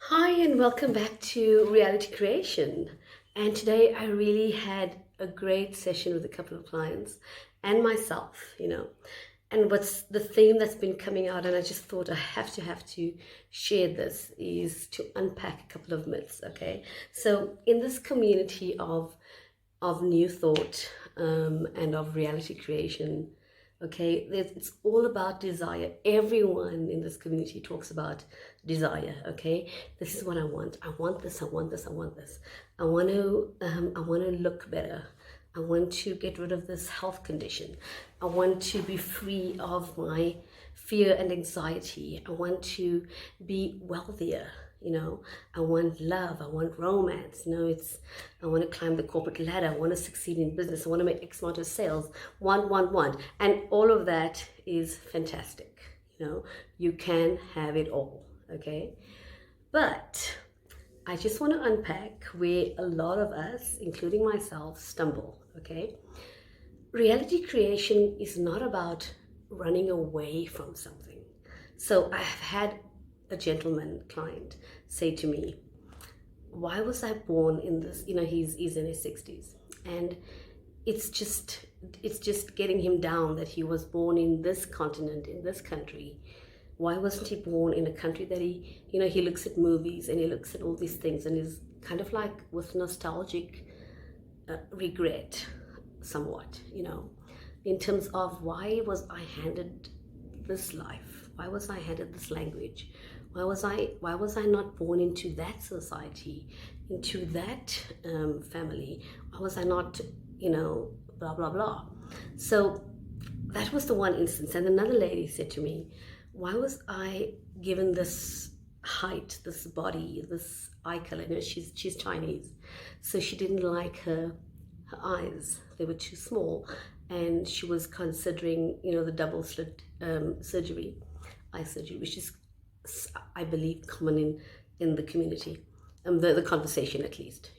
Hi, and welcome back to Reality Creation. And today I really had a great session with a couple of clients and myself. And what's the theme that's been coming out, and I just thought I have to share this, is to unpack a couple of myths, okay? So in this community of new thought and of reality creation, okay, it's all about desire. Everyone in this community talks about desire. Okay, this is what I want this, I want this, I want to look better, I want to get rid of this health condition, I want to be free of my fear and anxiety, I want to be wealthier. I want love, I want romance. I want to climb the corporate ladder, I want to succeed in business, I want to make X amount of sales. Want. And all of that is fantastic. You can have it all, okay? But I just want to unpack where a lot of us, including myself, stumble, okay? Reality creation is not about running away from something. So I have had a gentleman client say to me, why was I born in this? He's in his 60s, and it's just getting him down that he was born in this continent, in this country. Why wasn't he born in a country that he looks at movies and he looks at all these things and is kind of like with nostalgic regret, somewhat, in terms of why was I handed this life? Why was I handed this language? Why was I not born into that society, into that family? Why was I not, blah blah blah? So that was the one instance. And another lady said to me, why was I given this height, this body, this eye color? She's Chinese, so she didn't like her eyes. They were too small, and she was considering, the double slit surgery, eye surgery, which is, I believe, common in the community, the conversation at least.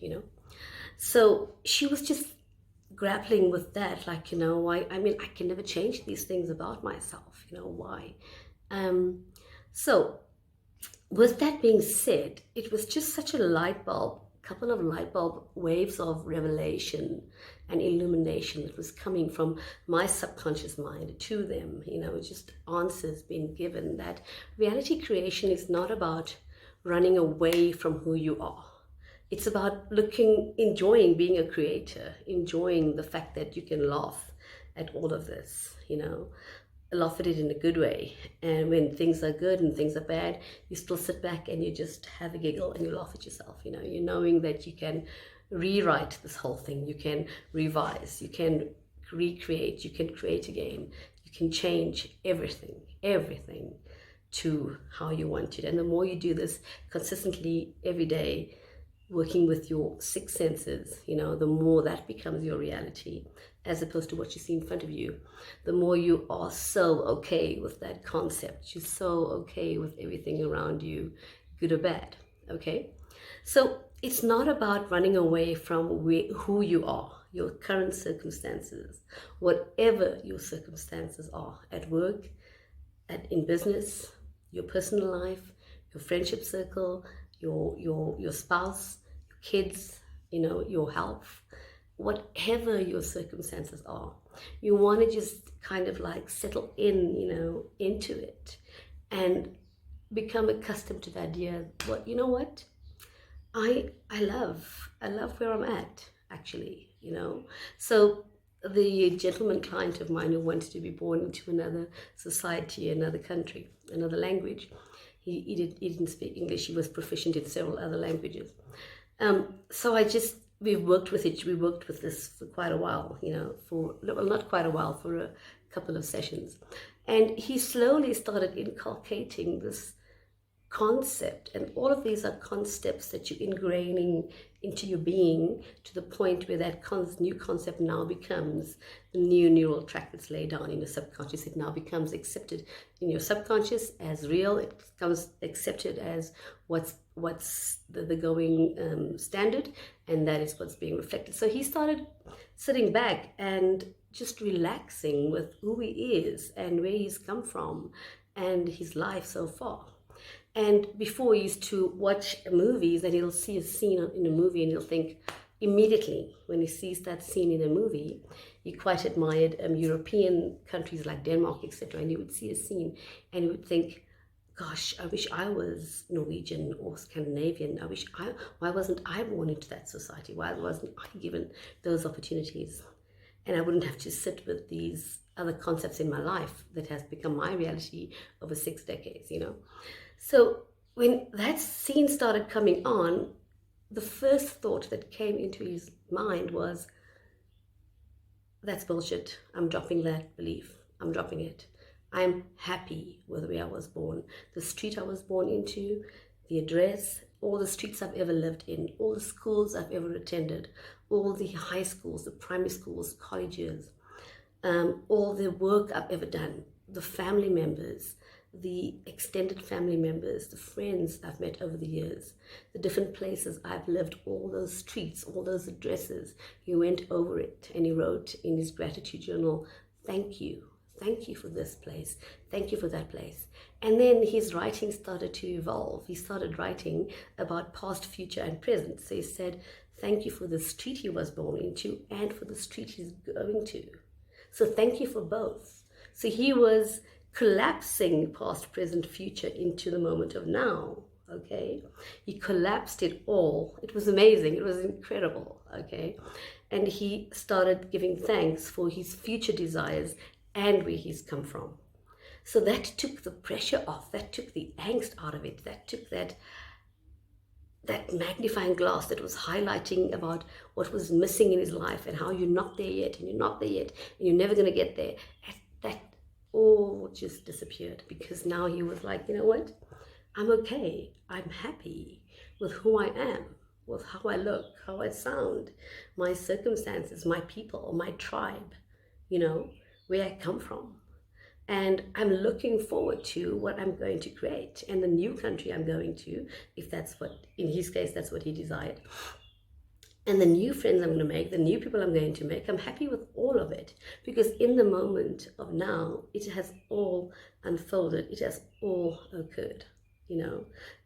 So she was just grappling with that, like, why? I mean, I can never change these things about myself. Why? So with that being said, it was just such a light bulb, couple of light bulb waves of revelation and illumination that was coming from my subconscious mind to them, just answers being given, that reality creation is not about running away from who you are. It's about enjoying being a creator, enjoying the fact that you can laugh at all of this, laugh at it in a good way. And when things are good and things are bad, you still sit back and you just have a giggle and you laugh at yourself. You're knowing that you can rewrite this whole thing, you can revise, you can recreate, you can create again, you can change everything to how you want it. And the more you do this consistently every day, working with your six senses, the more that becomes your reality, as opposed to what you see in front of you. The more you are so okay with that concept, you're so okay with everything around you, good or bad, okay? So it's not about running away from who you are, your current circumstances, whatever your circumstances are, at work, in business, your personal life, your friendship circle, your spouse, your kids, your health, whatever your circumstances are. You want to just kind of like settle into it and become accustomed to the idea, what? I love where I'm at, actually. So the gentleman client of mine who wanted to be born into another society, another country, another language, he didn't speak English. He was proficient in several other languages. So we worked with this for quite a while, well, not quite a while, for a couple of sessions. And he slowly started inculcating this concept, and all of these are concepts that you're ingraining into your being, to the point where that new concept now becomes the new neural track that's laid down in your subconscious. It now becomes accepted in your subconscious as real. It becomes accepted as what's the going standard, and that is what's being reflected. So he started sitting back and just relaxing with who he is and where he's come from and his life so far. And before, he used to watch movies and he'll see a scene in a movie and he'll think immediately, when he sees that scene in a movie, he quite admired European countries like Denmark, etc. And he would see a scene and he would think, gosh, I wish I was Norwegian or Scandinavian. Why wasn't I born into that society? Why wasn't I given those opportunities? And I wouldn't have to sit with these other concepts in my life that has become my reality over 6 decades, So when that scene started coming on, the first thought that came into his mind was, that's bullshit. I'm dropping that belief. I'm dropping it. I'm happy with where I was born. The street I was born into, the address, all the streets I've ever lived in, all the schools I've ever attended, all the high schools, the primary schools, colleges, all the work I've ever done, the family members, the extended family members, the friends I've met over the years, the different places I've lived, all those streets, all those addresses. He went over it and he wrote in his gratitude journal, thank you. Thank you for this place. Thank you for that place. And then his writing started to evolve. He started writing about past, future, and present. So he said, thank you for the street he was born into and for the street he's going to. So thank you for both. So he was collapsing past, present, future into the moment of now, okay? He collapsed it all. It was amazing. It was incredible, okay? And he started giving thanks for his future desires and where he's come from. So that took the pressure off. That took the angst out of it. That took that magnifying glass that was highlighting about what was missing in his life and how you're not there yet and you're not there yet and you're never going to get there. That all just disappeared, because now he was like, you know what? I'm okay. I'm happy with who I am, with how I look, how I sound, my circumstances, my people, my tribe, where I come from. And I'm looking forward to what I'm going to create and the new country I'm going to, if that's what, in his case, that's what he desired. And the new friends I'm going to make, the new people I'm going to make, I'm happy with all of it. Because in the moment of now, it has all unfolded. It has all occurred.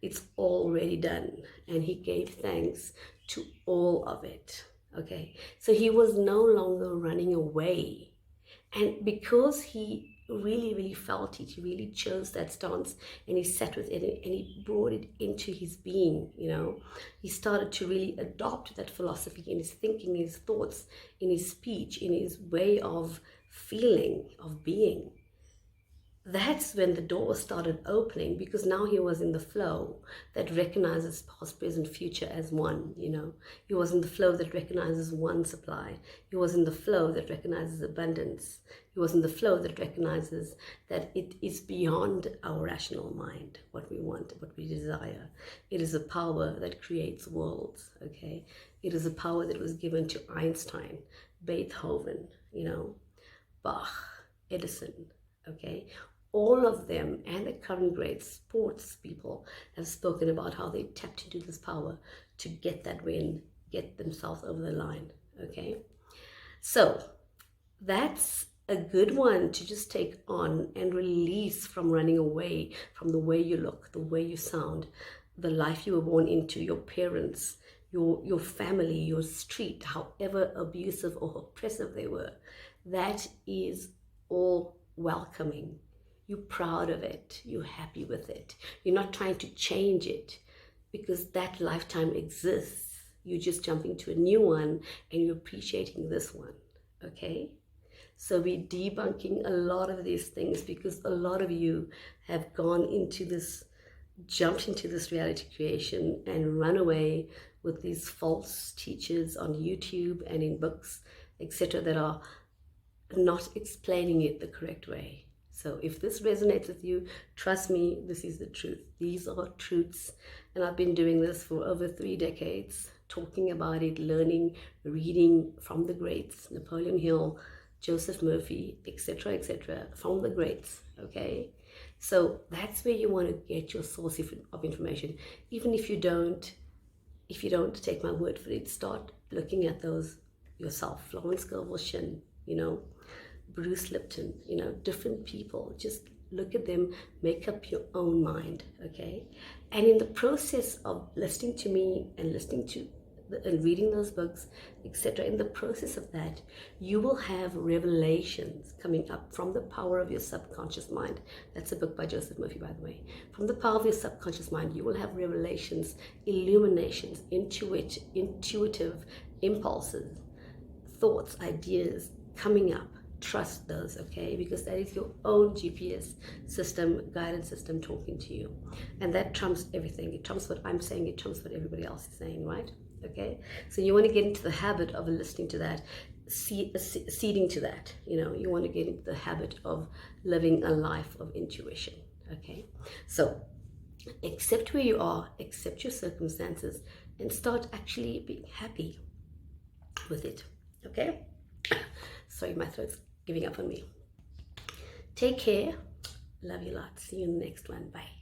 It's already done. And he gave thanks to all of it. Okay. So he was no longer running away. And because he really, really felt it, he really chose that stance and he sat with it and he brought it into his being, He started to really adopt that philosophy in his thinking, in his thoughts, in his speech, in his way of feeling, of being. That's when the door started opening, because now he was in the flow that recognizes past, present, future as one, He was in the flow that recognizes one supply. He was in the flow that recognizes abundance. He was in the flow that recognizes that it is beyond our rational mind, what we want, what we desire. It is a power that creates worlds, okay? It is a power that was given to Einstein, Beethoven, Bach, Edison, okay? All of them and the current great sports people have spoken about how they tapped into this power to get that win, get themselves over the line, okay? So that's a good one to just take on and release from running away from the way you look, the way you sound, the life you were born into, your parents, your family, your street, however abusive or oppressive they were. That is all welcoming. You're proud of it. You're happy with it. You're not trying to change it, because that lifetime exists. You're just jumping to a new one and you're appreciating this one, okay? So we're debunking a lot of these things, because a lot of you have gone into this, jumped into this reality creation and run away with these false teachers on YouTube and in books, etc., that are not explaining it the correct way. So if this resonates with you, trust me, this is the truth. These are truths. And I've been doing this for over 3 decades, talking about it, learning, reading from the greats, Napoleon Hill, Joseph Murphy, etc., from the greats, okay? So that's where you want to get your source of information. Even if you don't take my word for it, start looking at those yourself. Florence Scovel Shinn, Bruce Lipton, different people. Just look at them, make up your own mind, okay? And in the process of listening to me and and reading those books, etc., in the process of that, you will have revelations coming up from the power of your subconscious mind. That's a book by Joseph Murphy, by the way. From the power of your subconscious mind, you will have revelations, illuminations, intuitive impulses, thoughts, ideas coming up. Trust those, okay? Because that is your own GPS system, guidance system talking to you. And that trumps everything. It trumps what I'm saying, it trumps what everybody else is saying, right? Okay? So you want to get into the habit of listening to that, seeding to that. You want to get into the habit of living a life of intuition, okay? So accept where you are, accept your circumstances, and start actually being happy with it, okay? Sorry, my throat's giving up on me. Take care. Love you lots. See you in the next one. Bye.